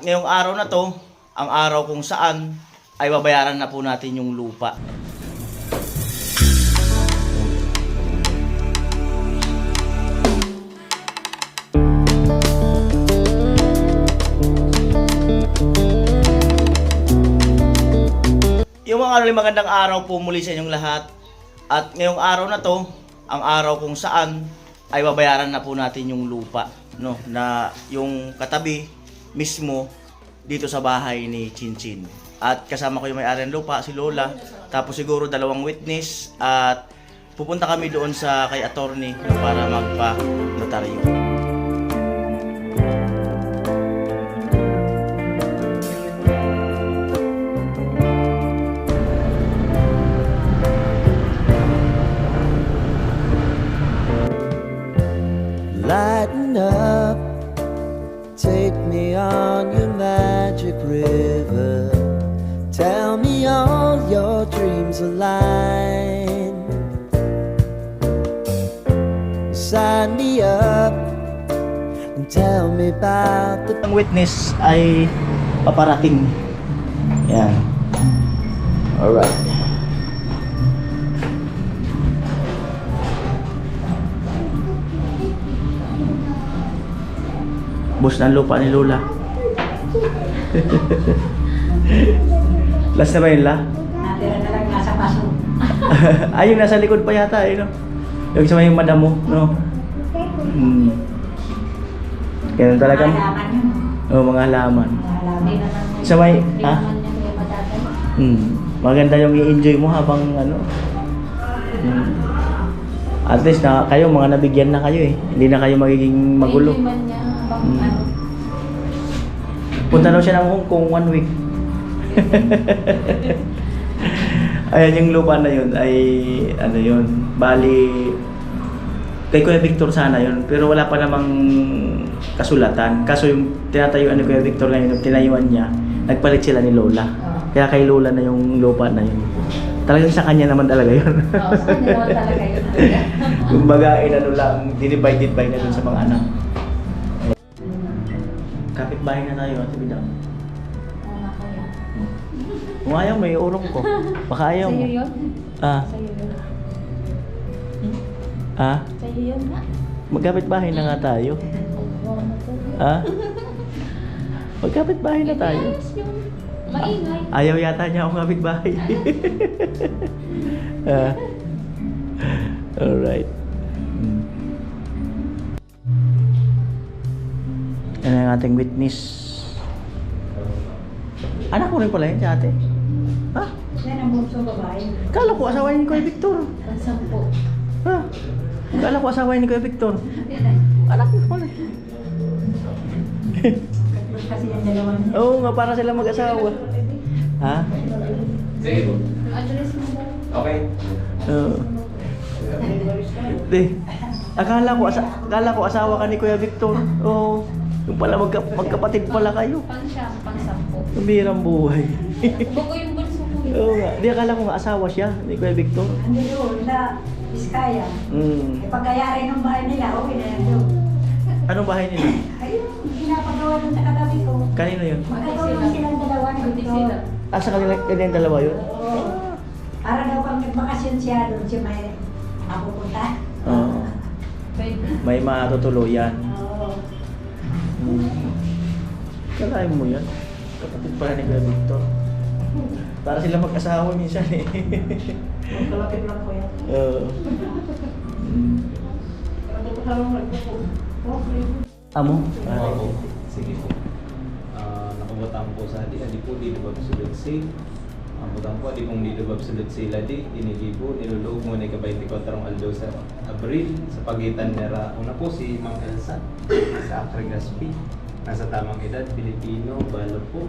ngayong araw na to, ang araw kung saan ay babayaran na po natin yung lupa. Yung mga magandang araw po muli sa inyong lahat. At ngayong araw na to, ang araw kung saan ay babayaran na po natin yung lupa, no, na yung katabi mismo dito sa bahay ni Chinchin. At kasama ko yung may-ari ng lupa, si Lola, tapos siguro 2 witness, at pupunta kami doon sa kay attorney, no, para magpa-notaryo. Lighten up, take me on your magic river. Tell me all your dreams align. Sign me up and tell me about the... Ang witness ay paparating. Yan. Alright. Bus ng lupa ni Lola. Last na ba yun, La? Natira na lang nasa paso. Ayun, nasa likod pa yata, eh, no? Yung sa may madam mo, no? Ganun talaga. Mga halaman yun. Oo, mga halaman. Mga halaman. Sa may, maganda yung i-enjoy mo habang ano. At least na kayo, mga nabigyan na kayo eh. Hindi na kayo magiging magulo. Hindi man niya habang ano. Punta daw siya ng Hong Kong 1 week. Ayan, yung lupa na yun ay ano yun, bali kay Kuya Victor sana yun, pero wala pa namang kasulatan. Kaso yung tinatayuan ni Kuya Victor ngayon, yung tinayuan niya, nagpalit sila ni Lola. Kaya kay Lola na yung lupa na yun. Talagang sa kanya naman talaga yun. Oo, sa kanila naman talaga yun. Kumbaga, ano lang, dinivide by na dun sa mga anak. Kapit-bahay na tayo, Ate Bidang. Oo nga, kuya. Kung ayaw, may urong ko. Baka ayaw mo. Sa'yo yun? Ah, Sa'yo yun. ah, Sa'yo yun nga. magkapit-bahay na nga tayo. Oo, ano po. Ah, magkapit-bahay na tayo. Ayos yun. Maingay. Ayaw yata niya akong kapit-bahay. Ah, alright. Yan ang ating witness. Anak ko rin pala yun si ate. Ha? Yan ang bunsong babae. Kala ko asawa ni Kuya Victor. Ang 10. Ha? Kala ko asawa ni Kuya Victor. Anak ko pala. Kasi yung dalawa niya. Oo nga, para sila mag-asawa. Ha? Sige po. Address mo ba? Okay. Oo. Hindi. Akala ko asawa ka ni Kuya Victor. Oo. Yung pala magkapatid pala kayo. Pang siya, pang 10. Ang birang buhay. Buko yung bunso ko. Oo nga. Di akala ko nga asawa siya ni Kuya Victor. Ando doon, na Iskaya. Mm. E pagkayari ng bahay nila, okay na yan doon. Anong bahay nila? Ayun, ginapagawa doon sa katabi ko. Kanino yun? Magkatulong silang dalawa ng sila. Ah, sa kanila yung dalawa yun? Oo. Para daw pang nagbakasyon siya doon, siya may mapupunta. Oo. May matutuluyan. Oo. Kalahin mo yan. Kapatid pala ni Kuya Victor. Para sila mag-asawa minsan eh. Magkalapit lang ko yan. Oo. Amo? Oo. Sige po. Nakabutang po sa di po di lubab sulod si. Ang butang po di pong di lubab sulod sila di dinilibo nilulog mo ni ka 24 aldo sa Abril sa pagitan nila. Una po si Ma'am Elsa sa Acre Gaspi. Nasa tamang edad, Pilipino, balo po.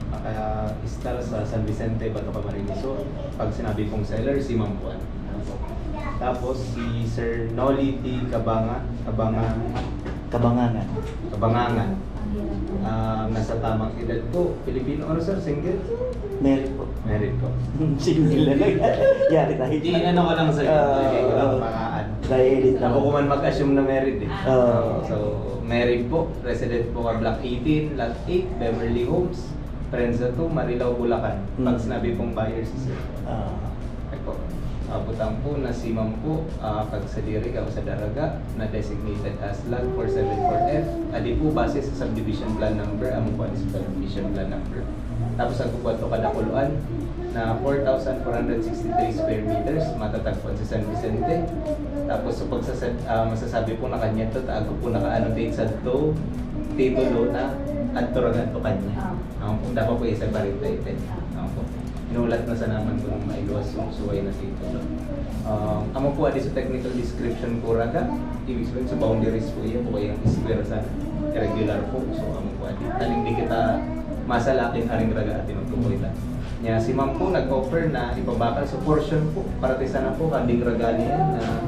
Kaya star sa San Vicente, Bato Camarines Sur. Pag sinabi kong seller, si Ma'am Juan. Tapos si Sir Noli T. Kabangangan. Nasa tamang edad po. Pilipino, ano sir? Single? Merit po. Married po. Single na lang. Yari tayo. Di ano ko lang sir. Lagay ko lang pangaan. Nai-edit na Ako ako. kuman mag-assume na married eh. Oo. So, married po. Resident po ka Block 18, Lot 8, Beverly Homes, Prensa 2, Marilao, Bulacan. Pag sinabi pong buyer si sir. Ah. Ako. Butang po na si ma'am po, kag sa diri ka sa daraga, na designated as Lot 474F. Adi po base sa subdivision plan number, amo po sa subdivision plan number. Tapos ang kuwato kada kuluan na 4,463 square meters, matatagpuan sa San Vicente. Tapos so masasabi po na kanya to, tago po naka-annotate sa to, titulo na at turagan to kanya. Ang po, dapat po i-separate title. Ang po. Inulat na sa naman ko ng mailuwas yung suway na titulo. Amo po adi sa technical description ko raga, ibig sabihin sa boundaries po yan, po yung square sa irregular po. So amo po adi, taling di kita masalakin aring raga atin ang tukoy lang. Nya si ma'am po nag-offer na ipabakal sa portion po, para tisa na po kanding raga niya na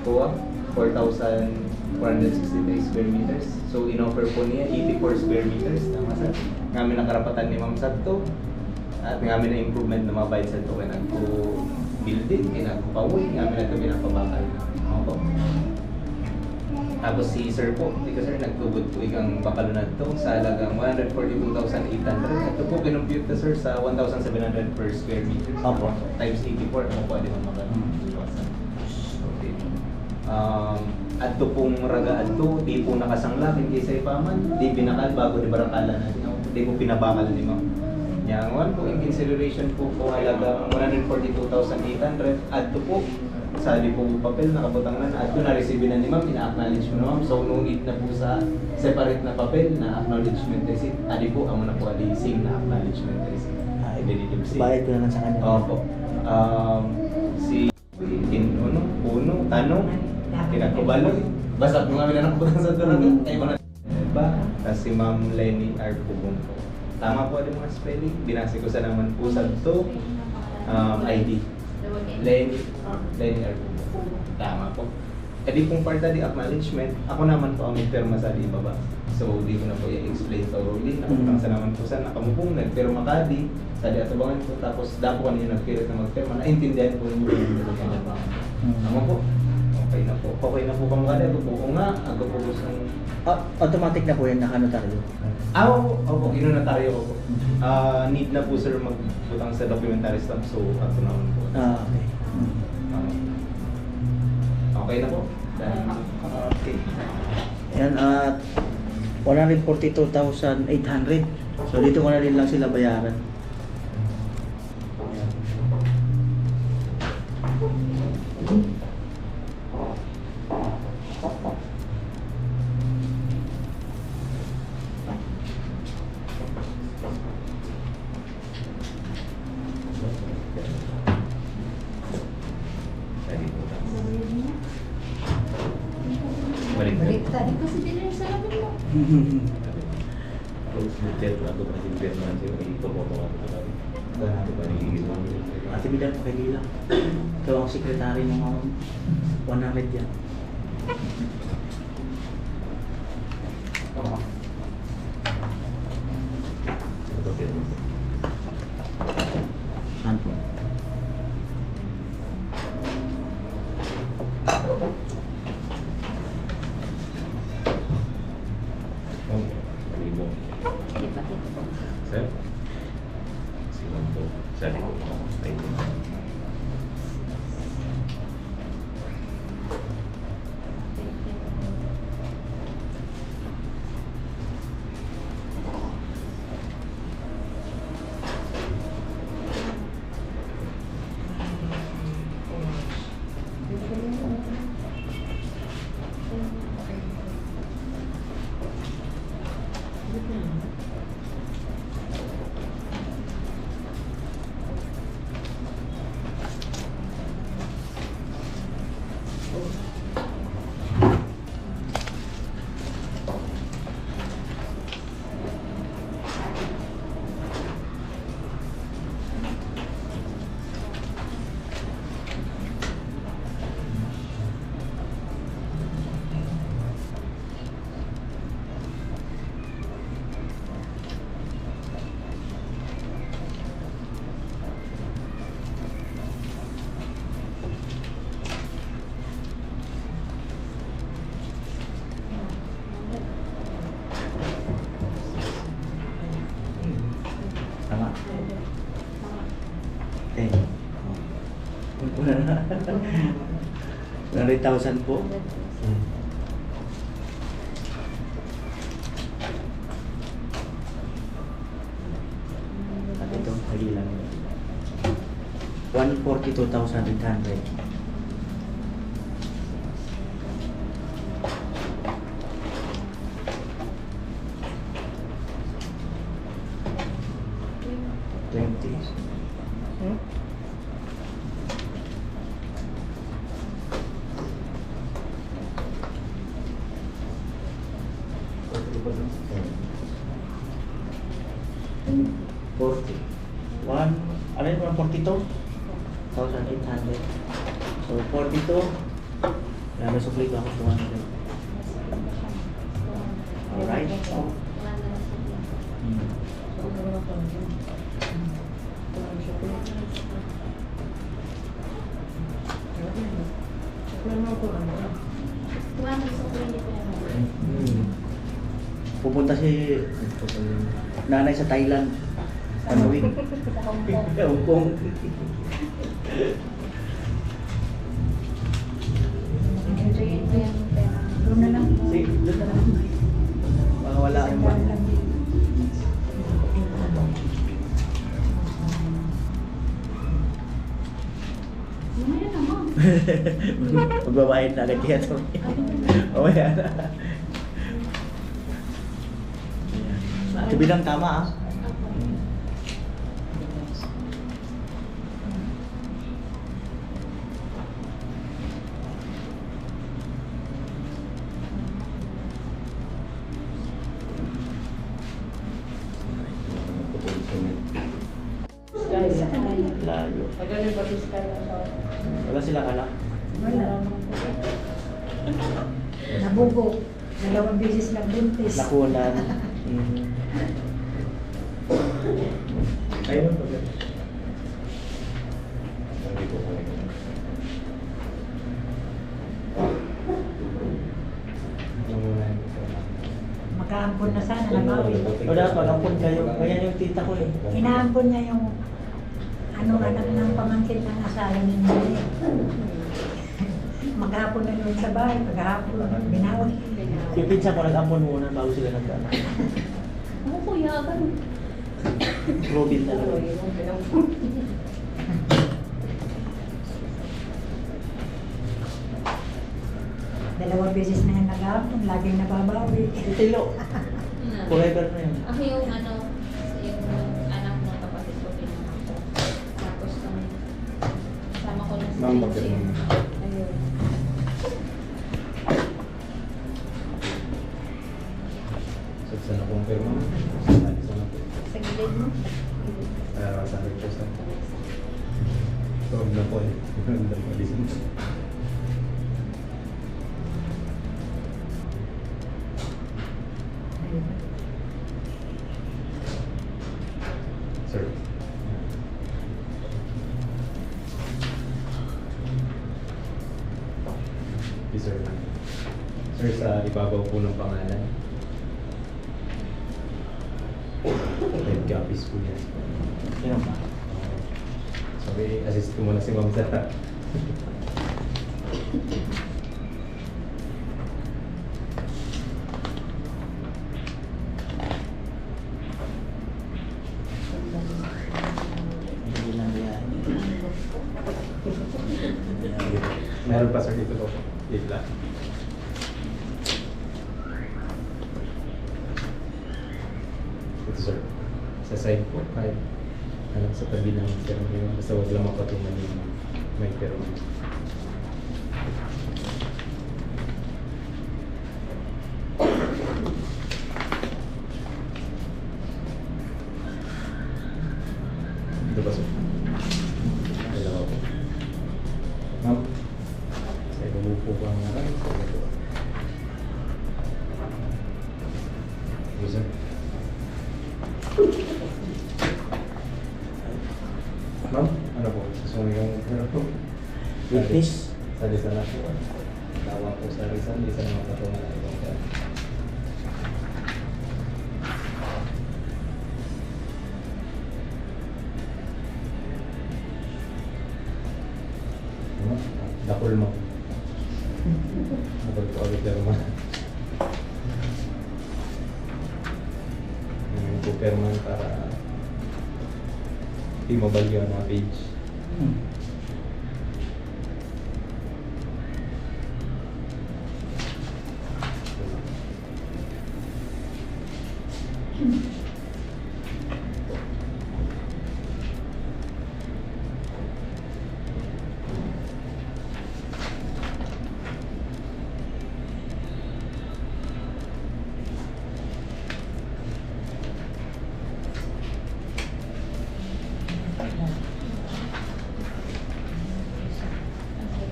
kuha 4,463 square meters. So in-offer po niya 84 square meters. Tama sa ngamin ang karapatan ni ma'am Sabto. At ngamin na improvement na mabayad sa ito kaya nagpo-building, kaya nagpo-pawoy, ngamin na ito pinapabakal. Ako. Tapos si sir po, ikaw sir, nagtubod po ikang bakalo na ito sa halagang 142,800. Ito po pinumpute na sir sa 1,700 per square meter. Opo. Times 84, ano po, di ba mga okay. At ito pong raga ito, di po nakasangla, hindi sa ipaman, di binakal bago di barakala na, di po pinabakal ni ma'am. Yang one po in consideration po halagang 142,800 at to po sa di po papel nakabutang na at to na-receive na ni ma'am, ina-acknowledge mo na ma'am, so no need na po sa separate na papel na acknowledgement receipt. Adi po amo na po adi same na acknowledgement receipt. Bayad ko na lang sa kanya. Opo. Si Uno, Tanong, Kinakubaloy. Basta kung kami na nakabutang sa doon, ay mo na. Diba? Tapos si Ma'am Lenny R. Pugong po. Tama po din mga spelling. Binasi ko sa naman po sa to ID. Lenny R. Pugong. Tama po. E di pong part di acknowledgement, ako naman po ang nagpirma sa di baba. So di ko na po i-explain thoroughly. Nakaputang sa naman po sa nakamupong, nagpirma ka di, sa di atubangan po, tapos dapo kanina nagpirit na magpirma, naintindihan po yung Tama po. Okay na po. Okay na po kamo kada, ako nga, ako po gusto ng Automatic na po yan, nakanotaryo. Opo, inonotaryo ko po. Need na po sir magbutang sa documentary stamp, so ato naman po. Okay. Okay na po. Okay. Ayan, at 142,800. So dito ko na rin lang sila bayaran. Balik na. Tadi kasi din sa lamin mo. Ate Bidal, pakilila. Ikaw ang sekretary ng mga 100 yan. Saan po? Sir? Silang po. Sa likod ko. Thank you. 10. 100,000 po. At ito, kagilang. 142,800. Twenty. Forty. Ano yun? 42,800. So, 42. Kaya may supli ko ako 200. Alright. Pupunta si nanay sa Thailand. Tanawin. Hong Kong. Doon na lang. Doon na lang. Mga wala Isang akong buwan lang din. Mamaya na, ma'am. Magbabayad na agad kaya ito. Mamaya na. Ito bilang tama ah. Layo. Wala silang anak. Wala. Nabugo. 2 beses lang buntis. Nakunan. Ayun po. Hindi ko kaya. Makaampon na sana, nabawi. O dapat mag-ampun kayo. Ganyan yung tita ko eh. Inaampon niya yung anak ng pamangkin ng asawa niya. Maghapon na doon sa bahay, paghapon, binawi. Yung pinsa ko nag-ampun muna bago sila nagkana. Ako kuya, ganun. Robin talaga. Dalawang beses na yan nag-ampon, laging nababawi. Tilo. Forever na yun. Ako yung yung anak ng kapatid ko pinang ako. Tapos sama ko na sa Ma'am, Lindsay. bakit? Ayun. So, saan na confirm mo? Saan na po? Sa gilid mo? Sa request na. So, na po eh. Ganda mo, listen. Sir. Yes, sir. Sir, sa ibabaw po ng pangalan. Red copies po yan. Sino ba? Sorry, assist ko muna si Ma'am Zara. Hindi lang yan. Meron pa sir dito po. Dito lang. Ito sir. Sa side po, kahit sa tabi ng pero yun. Basta wag lang mapatungan yung may pero. Ito ba sir? Dalawa po. Ma'am? Sa iba po ba ang aral? Sa ito ba? Ito sir? Ma'am, ano po? Gusto mo yung ano po? Witness? Sa lisan na po. Tawa po sa lisan ng mga patungan na ibang ka. Dakol mo. Dakol ko agad pero Superman para di mabalyo ang mga page.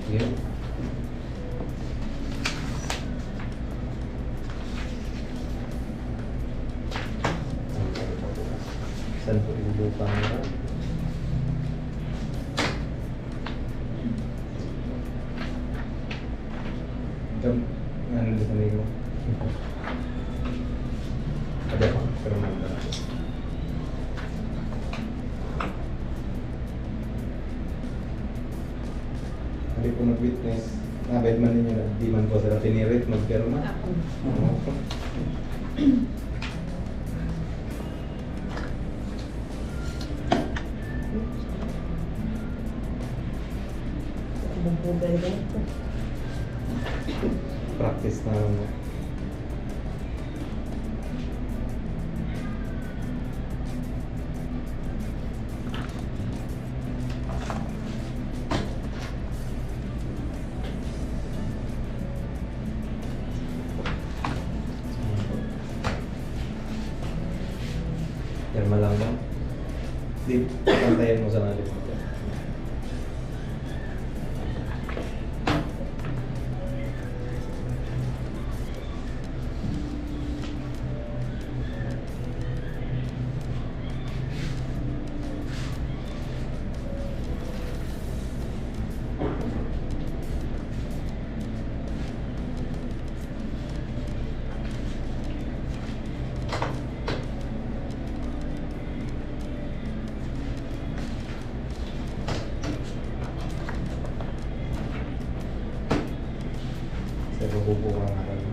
Sige. Saan po ibubuka nila? Jump. Ano dito sa mo? Ada pa. Pero maganda. Hindi po nag-witness. Nabayad man ninyo na. Di man po sila tinirit magpirma. Ako. Oo. Practice na lang. Yan lang ba? Di, pantayan mo sa natin. Sa bubuka nga kami.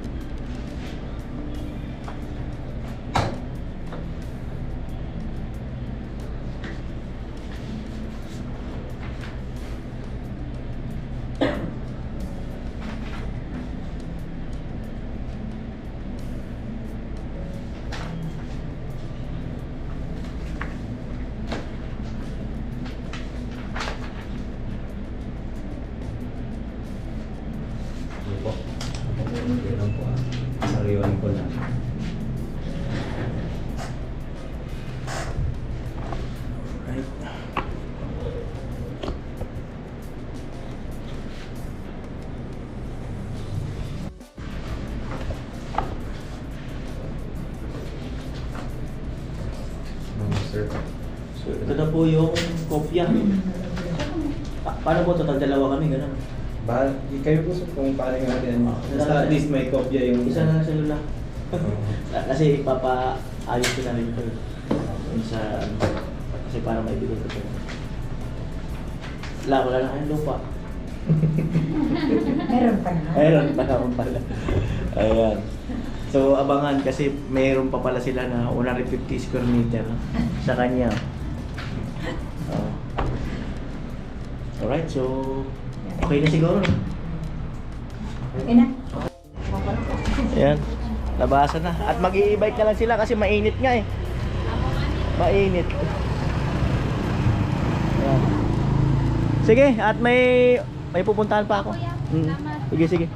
Ano po? Yan lang po. Sariwan ko lang. Right. Sir. So, ito na po yung kopya. Paano po total dalawa kami, ganun? Kayo po kung paano yung natin. Basta at least may kopya yung Isa na lang sa lula. Oo. Kasi ipapaayos ko na rin ito. Yung sa, kasi para maibigay ko ito. Wala na kayong lupa. Meron pa na. Meron pa naman pala. Ayan. So, abangan kasi mayroon pa pala sila na 150 square meter sa kanya. Alright, so okay na siguro. Okay na. Ayan, labasan na. At mag-i-bike na lang sila kasi mainit nga eh. Mainit. Ayan. Sige, at may pupuntahan pa ako. Kuya, Mm. salamat. Sige, sige.